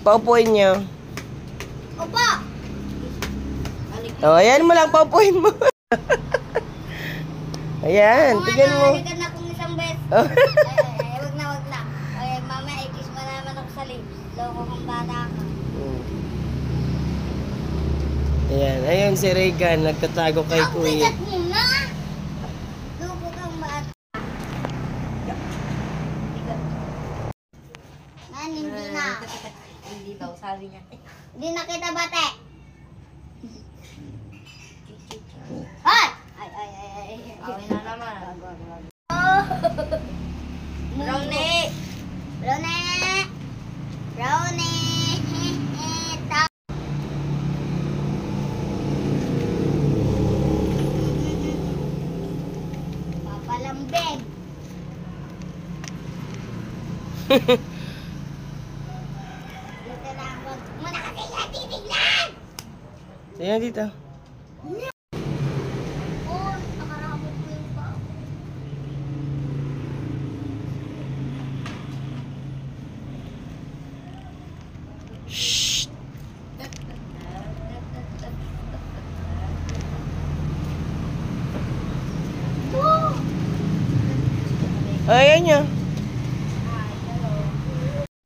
Paupuin nyo. Opo! O, ayan mo lang, paupuin mo. Ayan, tignan mo. Halikan na kung isang beses. Wag na. Ay, mama, ikis mo naman ako sa lip. Loko kong bata ka. Ayan, ayun si Regan, nagtatago kay Ang Kuya. bigat mo na! Loko kang bata. Nan, hindi na. Hindi daw, sabi niya. Hindi na kita bate. Hoy! Ay. Okay na naman. Oh! Brownie! Brownie! Papalambeg! Dito na ako. Muna kasi siya titignan! Ayan dito. Oh, nakarabot ko yung pao. Shh! Oh! Ayan nyo.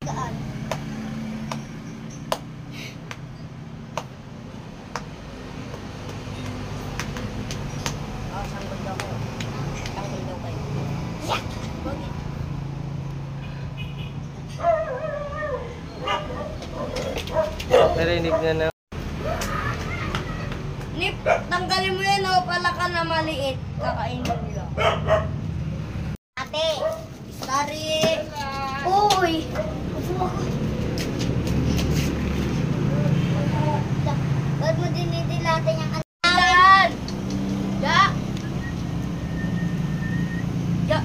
Gaan. Oh, sanggol daw ko. Sanggol daw kayo. Bakit? Narinig na na. Nip, tanggalin mo yan o. Pala ka na maliit. Kakainin nila. Ate! Sorry. Uy! Ba't mo dinidilatan yung anak? Yan! Ya! Ya!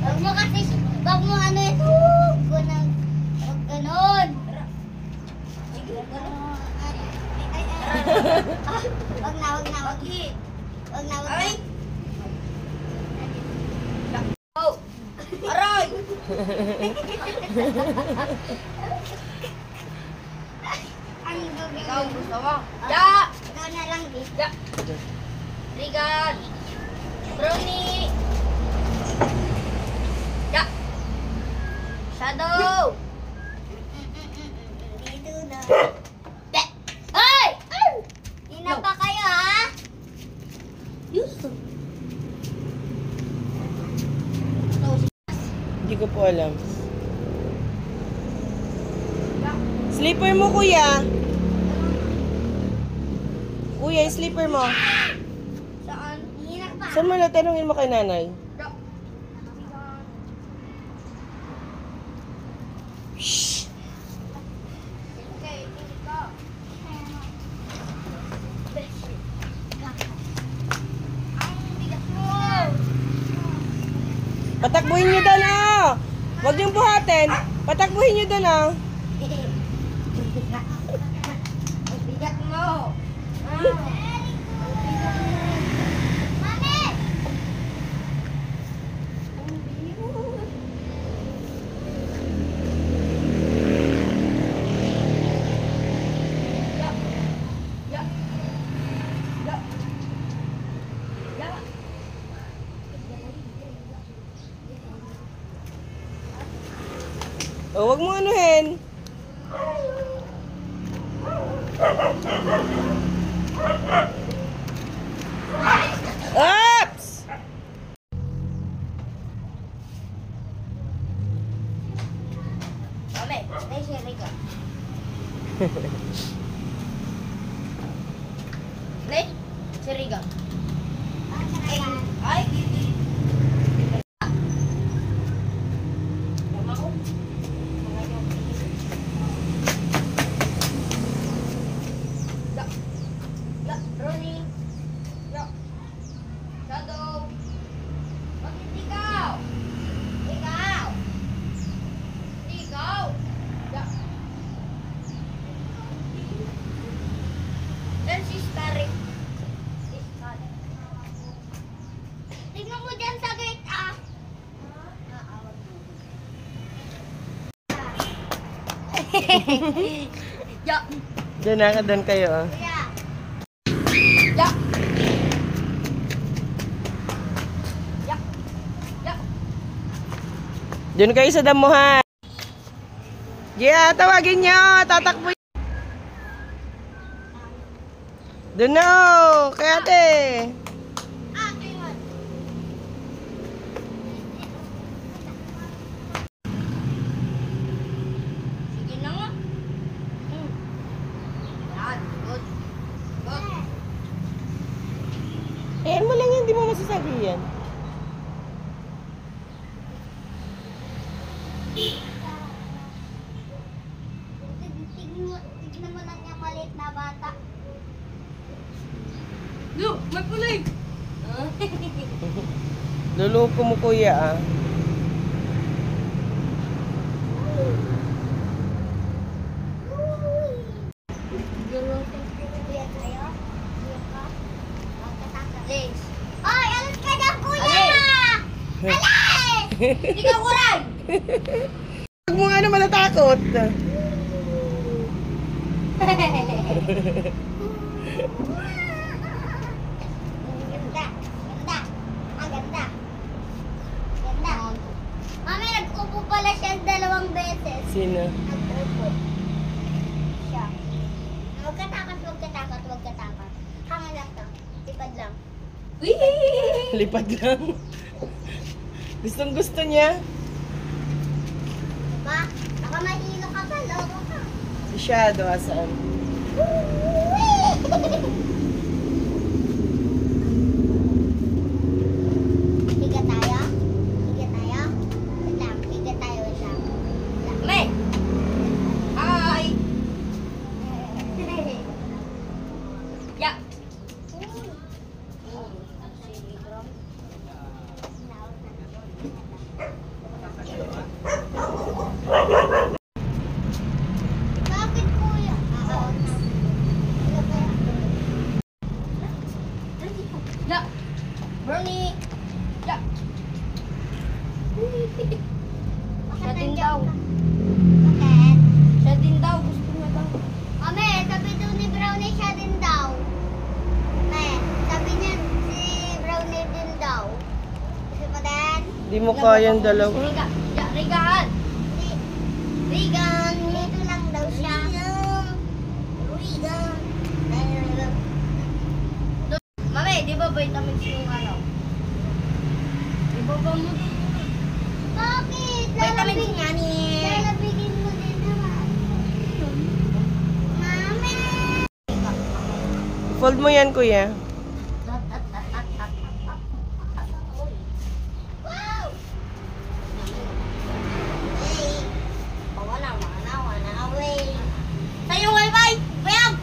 Wag mo kasi, wag mo ano yun. Huwag ganon. Wag na. Wag na. Ay! Oh! Aray! Ang gagawin. Ikaw gusto mo? Ya! Ikaw na lang, di. Ya! Regan! Brownie! Ya! Shadow! Dito na. Ay! Di na pa kayo, ha? Hindi ko po alam. Slipper mo, kuya. Kuya, yung slipper mo. Saan? Di na pa. Saan mo na? Tanungin mo kay nanay. Ya! Shh! Okay, ito. Ang bigat mo! Patakbuhin nyo doon, ah! Huwag niyong buhatin. Patakbuhin nyo doon, ah. Ang bigat mo! Mami! Ya! Ya! Ya! Ya! O, huwag mo anuhin. Oops! Mami! Ay, si Rico. Ne? Si Regan. Ay, Ay! Tama ko. Ya! Ya. Doon kayo. Oh. Kuya. Ya. Ya. Ya. Doon kayo sa damuhan. Yeah, tawagin nyo. Tatakbo. Doon na. Kay ate. Ayun. Sige na nga. Yan. Good. Good. Ayan mo lang yan. Di mo masasabi yan. Tignan mo lang yung maliit na bata. Look, may pulig. Luloko mo kuya ah. Kuya tayo? Kuya ka? Magkataka. Legs. Ay, alas ka na, kuya! Alin? Alas! Hindi ka kuray. Huwag mo nga naman natakot. Ganda. Ganda. Ah, ganda. Ganda. Mami, nag-upo pala siya 2 beses. Sino? Nag-upo. Siya. Huwag ka takot, huwag ka takot, huwag ka takot. Hanga lang to. Tipad lang. Wee! Lipad lang. Gustong gusto niya. Diba? Baka mahilo ka pa, loko ka. Si Shadow asaan? Higa tayo? Higa tayo? Wait lang, higa tayo, wait lang. May. Hi. Ya. Bakit kuya? Ya. Bernie. Ya. Siya din daw. Bakit? Siya din daw. Gusto niya daw. Mami, sabi daw ni Brownie siya din daw. Mami, sabi niya si Brownie din daw. Gusto mo din? Di mo kayang dalawa. Riga. Ya, rigaan. Regan, dito lang daw siya. Regan. Mami, di ba vitamins yung ano? Di ba ba mo? Bakit? Vitamins nga ni... Lalabigin mo din naman. Mami! Fold mo yan kuya. Wow! Wana away. Sa'yo wifi! Bayag!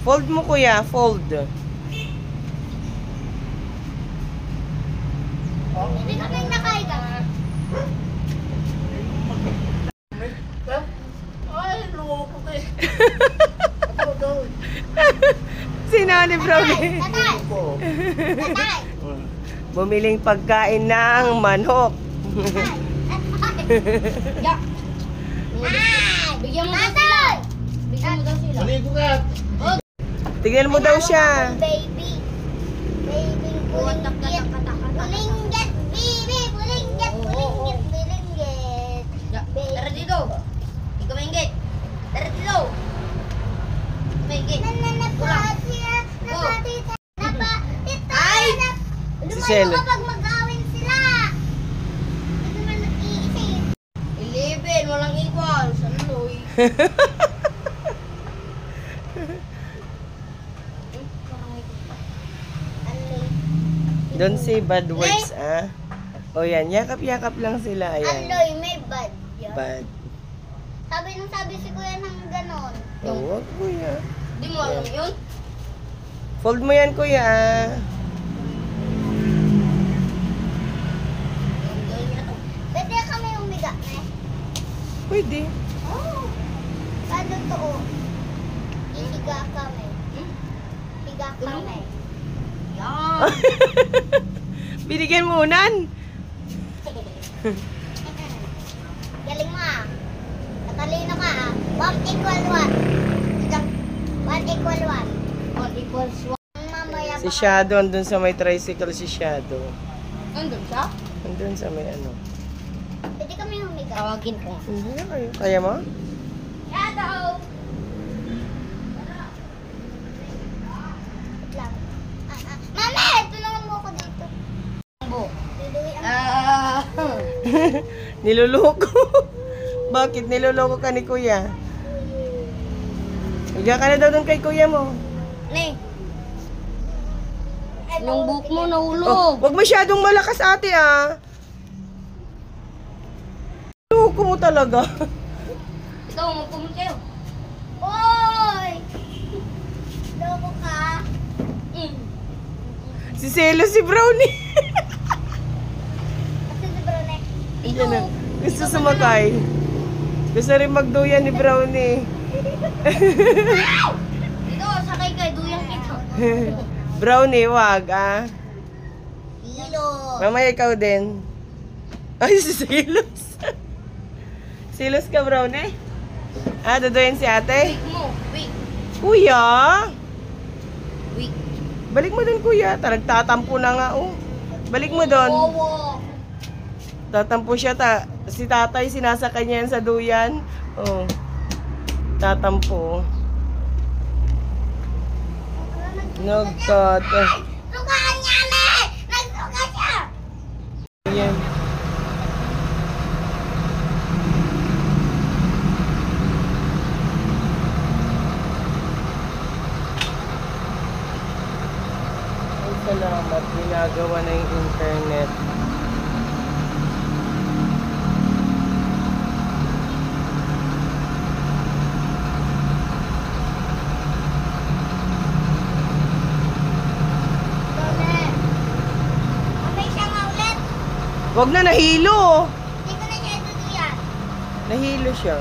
Fold mo kuya. Fold. Hindi kami nakahiga. Ay, loko ko eh. Sino ni Brownie? Tatay! Tatay! Bumiling pagkain ng manok. Ya. Ay! Bigyan mo daw sila. Tatay! Bigyan mo daw sila. Tignan mo daw siya. Baby. Baby, bulinggit. Bulinggit, baby. Bulinggit, bulinggit, bulinggit. Ya. Tara dito. Ikaw maingit. Tara dito. Maingit. Ay! Si Sel. Lumayo kapag mag-awin sila. Hindi naman nag-iisip. 11. Walang equal. Saluloy. Don't say bad words ah. O yan, yakap-yakap lang sila. Ayan. Aloy, may bad yun. Bad. Sabi si kuya ng ganon. Oh, wag kuya. Di mo alam yun? Fold mo yan kuya ah. Pwede kami umiga, eh. Pwede. Oh. Paano to? Oh? Ihiga kami. Higa kami. Yan. Binigyan mo unan. Talino ka ah. 1 equal 1. 1 equal 1. 1 equals 1. Mamaya Si Shadow, andun sa may tricycle si Shadow. Nandun siya? Andun sa may ano. Pwede kami humiga. Tawagin ko. Hindi na kayo. Kaya mo? Shadow! Wait lang. Mama, tulungan mo ako dito. Bu. Duduwi ang... Niluloko. Bakit niluloko ka ni Kuya? Higa ka na daw dun kay Kuya mo. Ne. Yung buhok mo Oh, nahulog. wag masyadong malakas ate ah. Loko mo talaga. Ikaw, magpumunta kayo. Oy! Loko ka? Si Celo, si Brownie. Kasi si Brune. Ayan na. Gusto sumakay. Gusto rin magduyan ni Brownie. Ito, sakay ka. Duyang kita. Brownie, wag ah. Hilo. Mamaya ikaw din. Ay, si Silos. Silos ka, Brownie? Ah, duduyan si ate? Wig mo. Wig. Kuya! Wig. Balik mo dun, kuya. Tatampo na nga, oh. Balik mo dun. Wowo. Tatampo siya, si tatay, sinasakay niya yan sa duyan. Oh. Tatampo. Nagtat. Sukaan niya, me! Nagsuka siya! Ayan. Ay, salamat. Ginagawa na yung internet. Brune. Mamay siya nga ulit. Wag na, nahilo. Hindi ko na siya itutuyan. Nahilo siya.